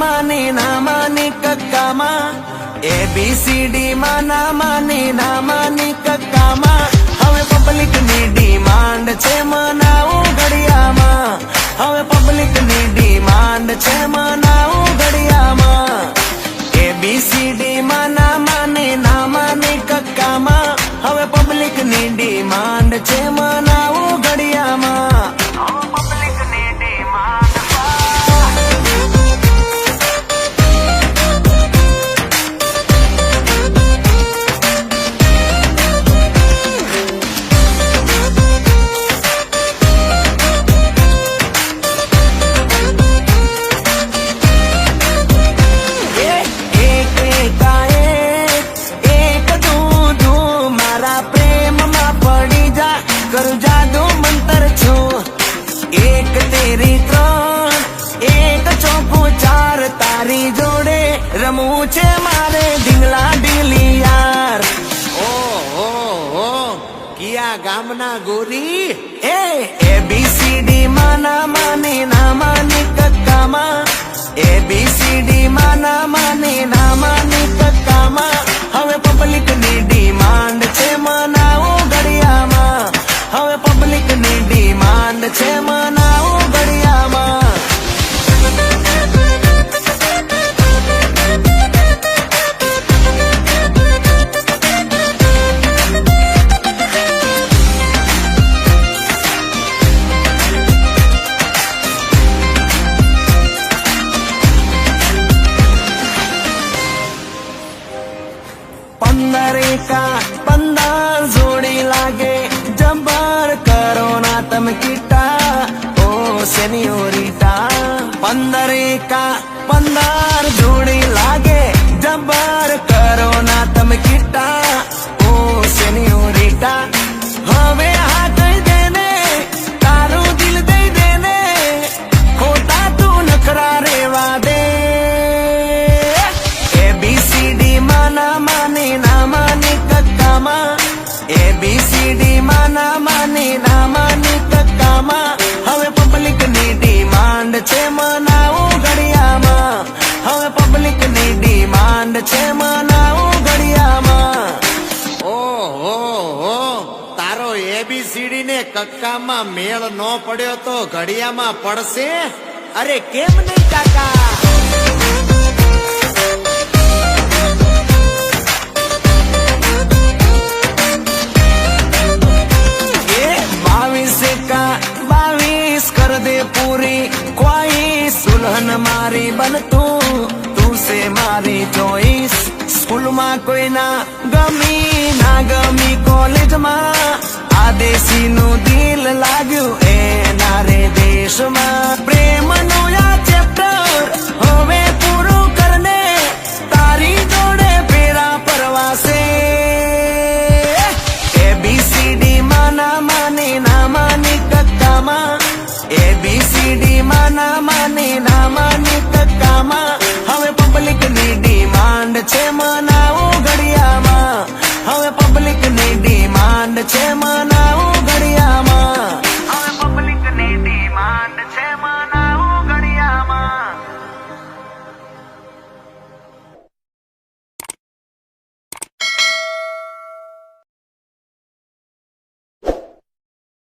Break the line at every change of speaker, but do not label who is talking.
માની ના માની કક્કામાં ABCD માં ના માની ના માની કક્કામાં હવે પબ્લિક ની ડિમાન્ડ છે મનાવું ઘડિયામાં હવે પબ્લિક ની ડિમાન્ડ છે મનાવું ઘડિયામાં ABCD માં ના માની ના માની કક્કામાં હવે પબ્લિક ની ડિમાન્ડ છે મનાવું ઘડિયામાં પબ્લિક ની ડિમાન્ડ કરું જાદુ મંતર છું એક તેરી ત્રણ એક ચોખ્ખું ચાર તારી જોડે રમવું છે મારે ઢીંગલા ઢીલી યાર ઓ કિયા ગામના ગોરી ABCD માં ના માની ના માની કક્કામાં ABCD માં ના માની ના માની કક્કામાં હવે પબ્લિક ની ડિમાન્ડ છે મનાવું ઘડિયામાં હવે પબ્લિક ની ડિમાન્ડ છે મનાવું ઘડિયામાં પંદર જોડી લાગે જબર કરો ના તમે કીટા ઓ સેનિયોરિટા 15 જોડી લાગે જબર કરો ના તમે કીટા ઓ સેનિયોરિટા હવે હા કહી દેને તારું દિલ દઈ દેને ખોટા તું નખરા રેવા દે ABCD માં ના માની ના માની કક્કામાં ABCD માં ના માની ના માની કક્કામાં હવે પબ્લિક ની ડિમાન્ડ છે મનાવું ઘડિયામાં હવે પબ્લિક ની ડિમાન્ડ છે મનાવું ઘડિયામાં ઓહો તારો ABCD ને કક્કામાં મેળ ન પડ્યો તો ઘડિયામાં પડશે અરે કેમ નહીં કાકા कर दे पूरी ख्वाहिश सुलहन मारी बन तू से मारी चॉइस स्कूल में कोई ना गमी कॉलेज में आदेशी नु दिल लाग्યું એના રે દેશ માં પ્રેમ નો આ ચેપ્ટર હવે પૂરું કરને તારી જોડે ફેરા પરવાસે ABCD માં ના માની ના માની કક્કામાં ABCD માં ના માની ના માની કક્કામાં હવે પબ્લિક ની ડિમાન્ડ છે મનાવું ઘડિયામાં હવે પબ્લિક ની ડિમાન્ડ છે મના